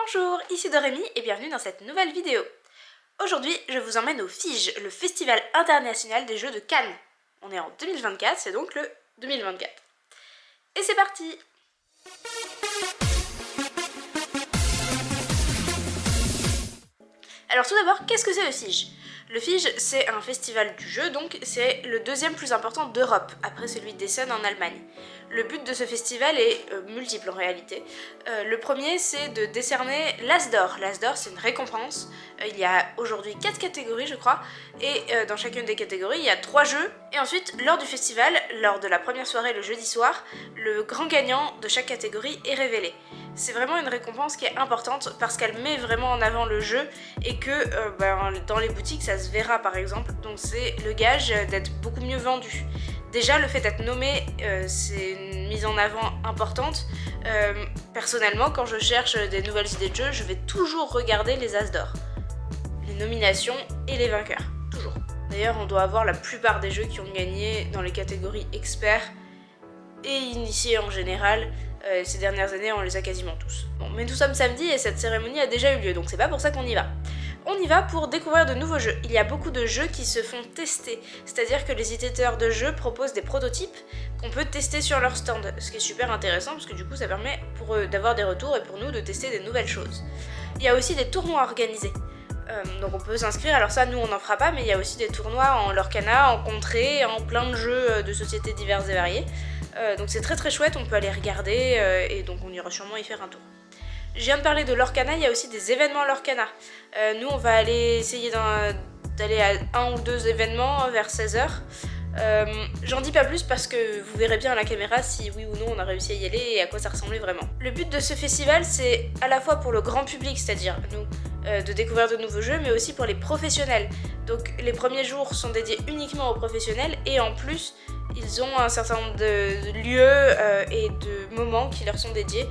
Bonjour, ici Dorémy et bienvenue dans cette nouvelle vidéo. Aujourd'hui, je vous emmène au FIGE, le Festival International des Jeux de Cannes. On est en 2024, c'est donc le 2024. Et c'est parti! Alors tout d'abord, qu'est-ce que c'est le FIGE? Le FIGE, c'est un festival du jeu, donc c'est le deuxième plus important d'Europe, après celui d'Essen en Allemagne. Le but de ce festival est multiple en réalité. Le premier, c'est de décerner l'As d'or. L'As d'or, c'est une récompense. Il y a aujourd'hui 4 catégories, je crois, et dans chacune des catégories, il y a 3 jeux. Et ensuite, lors du festival, lors de la première soirée le jeudi soir, le grand gagnant de chaque catégorie est révélé. C'est vraiment une récompense qui est importante parce qu'elle met vraiment en avant le jeu et que dans les boutiques ça se verra par exemple, donc c'est le gage d'être beaucoup mieux vendu. Déjà le fait d'être nommé, c'est une mise en avant importante. Personnellement, quand je cherche des nouvelles idées de jeu, je vais toujours regarder les As d'or, les nominations et les vainqueurs, toujours. D'ailleurs on doit avoir la plupart des jeux qui ont gagné dans les catégories experts et initiés en général. Ces dernières années, on les a quasiment tous. Bon, mais nous sommes samedi et cette cérémonie a déjà eu lieu, donc c'est pas pour ça qu'on y va. On y va pour découvrir de nouveaux jeux. Il y a beaucoup de jeux qui se font tester, c'est-à-dire que les éditeurs de jeux proposent des prototypes qu'on peut tester sur leur stand, ce qui est super intéressant parce que du coup ça permet pour eux d'avoir des retours et pour nous de tester des nouvelles choses. Il y a aussi des tournois organisés. Donc on peut s'inscrire, alors ça nous on n'en fera pas, mais il y a aussi des tournois en Lorcana, en contrée, en plein de jeux de sociétés diverses et variées. Donc c'est très chouette, on peut aller regarder et donc on ira sûrement y faire un tour. Je viens de parler de Lorcana, il y a aussi des événements Lorcana. Nous on va aller essayer d'aller à 1 ou 2 événements vers 16h. J'en dis pas plus parce que vous verrez bien à la caméra si oui ou non on a réussi à y aller et à quoi ça ressemblait vraiment. Le but de ce festival c'est à la fois pour le grand public, c'est-à-dire nous, de découvrir de nouveaux jeux, mais aussi pour les professionnels. Donc les premiers jours sont dédiés uniquement aux professionnels et en plus ils ont un certain nombre de lieux et de moments qui leur sont dédiés.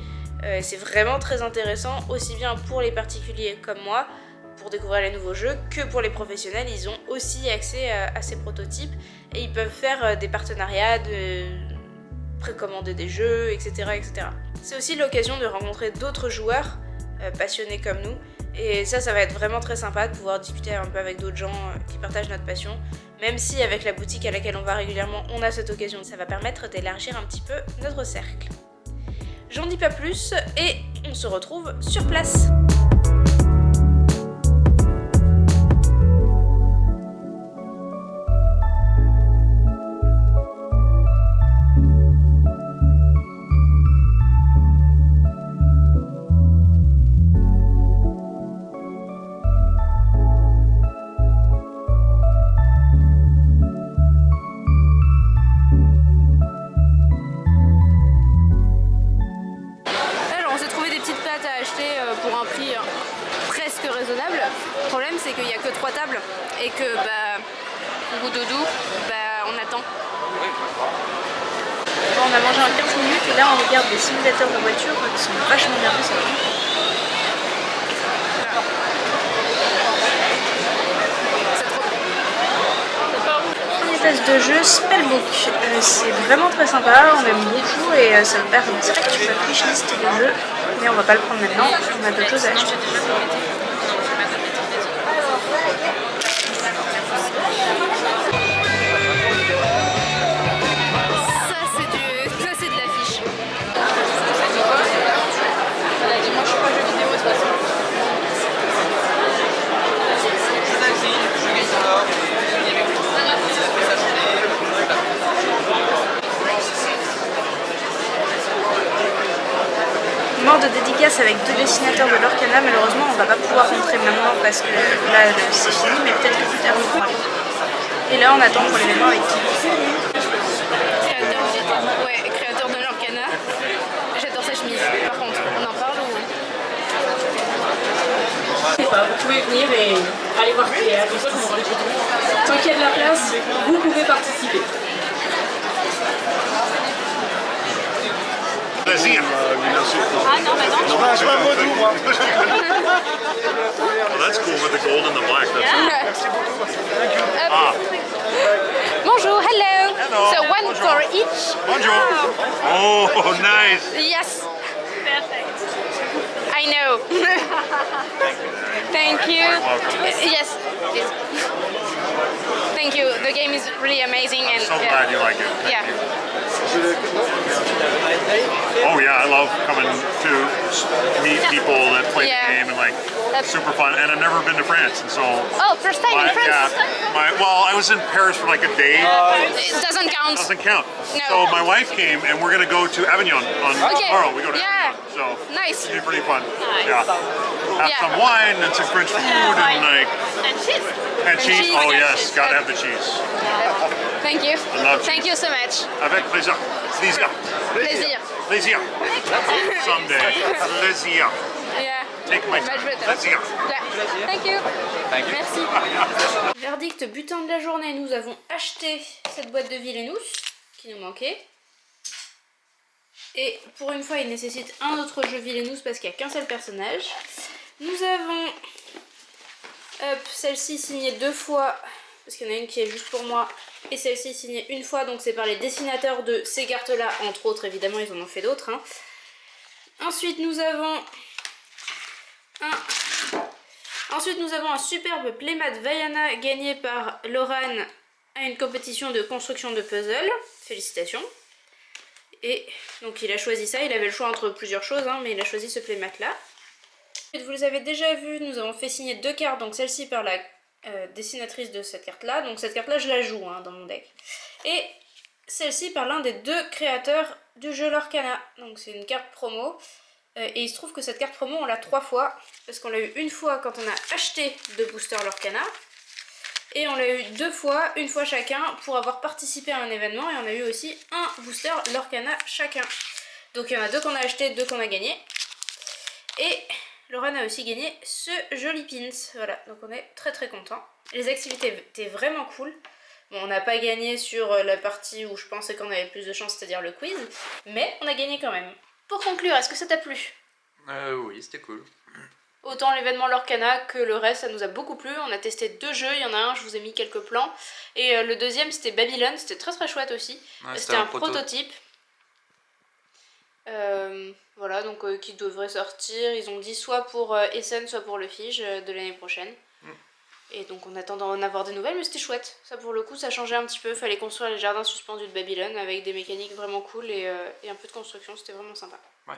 C'est vraiment très intéressant, aussi bien pour les particuliers comme moi, pour découvrir les nouveaux jeux, que pour les professionnels. Ils ont aussi accès à ces prototypes et ils peuvent faire des partenariats, précommander des jeux, etc. etc. C'est aussi l'occasion de rencontrer d'autres joueurs passionnés comme nous. Et ça va être vraiment très sympa de pouvoir discuter un peu avec d'autres gens qui partagent notre passion. Même si avec la boutique à laquelle on va régulièrement, on a cette occasion, ça va permettre d'élargir un petit peu notre cercle. J'en dis pas plus et on se retrouve sur place. Pour un prix presque raisonnable. Le problème c'est qu'il n'y a que 3 tables et que au bout doudou, on attend. Bon, on a mangé en 15 minutes et là on regarde des simulateurs de voiture qui sont vachement bien faits. Premier test de jeu Spellbook, c'est vraiment très sympa, on aime beaucoup et ça me perd direct sur la wishlist de jeu. Mais on va pas le prendre maintenant, on a d'autres choses à acheter. Ça c'est de l'affiche. Moi je suis pas jeu vidéo, c'est pas ça. Mort de dédicace avec 2 dessinateurs de Lorcana, malheureusement on va pas pouvoir rentrer maintenant parce que là c'est fini, mais peut-être que plus tard on pourra aller. Et là on attend pour l'événement avec qui. Créateur de Lorcana. J'adore sa chemise, par contre, on en parle ou... Vous pouvez venir et aller voir qui est, comme ça je m'en rends compte. Tant qu'il y a de la place, vous pouvez participer. Plaisir. Ah non, bah non. Je vois moi tout, moi. Well, that's cool with the gold and the black. Bonjour, hello. Hello. So one Bonjour. for each. Bonjour. Oh, nice. Yes. Perfect. I know. Thank you. Yes. Yes. Thank you. The game is really amazing. I'm And so glad you like it. Thank yeah. you. Oh yeah, I love coming to meet people that play Yeah. the game and like super fun. And I've never been to France, and so Oh, first time in France. well, I was in Paris for like a day. It doesn't count. Doesn't count. No. So my wife came, and we're gonna go to Avignon on Okay. tomorrow. We go to Yeah. Avignon, so Nice. it'll be pretty fun. Yeah, have Yeah. some wine and some French food and like And cheese. and cheese. cheese. Oh yes, gotta have the cheese. Thank you. I love cheese. Thank you so much. Avec plaisir. Plaisir. Plaisir. Plaisir. Someday. Plaisir. Yeah. Take my Much time. better. Plaisir. Yeah. Thank you. Thank you. Merci. Verdict butin de la journée, nous avons acheté cette boîte de Villainous qui nous manquait. Et pour une fois, il nécessite un autre jeu Villainous parce qu'il n'y a qu'un seul personnage. Nous avons celle-ci signée 2 fois, parce qu'il y en a une qui est juste pour moi, et celle-ci signée une fois, donc c'est par les dessinateurs de ces cartes-là, entre autres, évidemment, ils en ont fait d'autres. Hein. Ensuite, nous avons un superbe playmat Vaiana gagné par Laurent à une compétition de construction de puzzle. Félicitations. Et donc il a choisi ça, il avait le choix entre plusieurs choses, hein, mais il a choisi ce playmat là. Vous les avez déjà vus, nous avons fait signer 2 cartes, donc celle-ci par la dessinatrice de cette carte là, donc cette carte là je la joue hein, dans mon deck. Et celle-ci par l'un des 2 créateurs du jeu Lorcana, donc c'est une carte promo. Et il se trouve que cette carte promo on l'a 3 fois, parce qu'on l'a eu une fois quand on a acheté 2 boosters Lorcana, et on l'a eu 2 fois, une fois chacun, pour avoir participé à un événement, et on a eu aussi un booster Lorcana chacun. Donc il y en a 2 qu'on a acheté, 2 qu'on a gagné. Et Laurent a aussi gagné ce joli pins, voilà, donc on est très très content. Les activités étaient vraiment cool. Bon, on n'a pas gagné sur la partie où je pensais qu'on avait plus de chance, c'est-à-dire le quiz, mais on a gagné quand même. Pour conclure, est-ce que ça t'a plu? Oui, c'était cool. Autant l'événement Lorcana que le reste, ça nous a beaucoup plu. On a testé 2 jeux, il y en a un, je vous ai mis quelques plans. Et le deuxième, c'était Babylone, c'était très très chouette aussi. Ouais, c'était un prototype. Voilà, donc qui devrait sortir. Ils ont dit soit pour Essen, soit pour le Fige de l'année prochaine. Et donc on attend d'en avoir des nouvelles, mais c'était chouette. Ça pour le coup, ça changeait un petit peu. Fallait construire les jardins suspendus de Babylone avec des mécaniques vraiment cool et un peu de construction. C'était vraiment sympa. Ouais.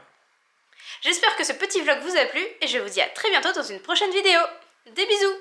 J'espère que ce petit vlog vous a plu et je vous dis à très bientôt dans une prochaine vidéo. Des bisous!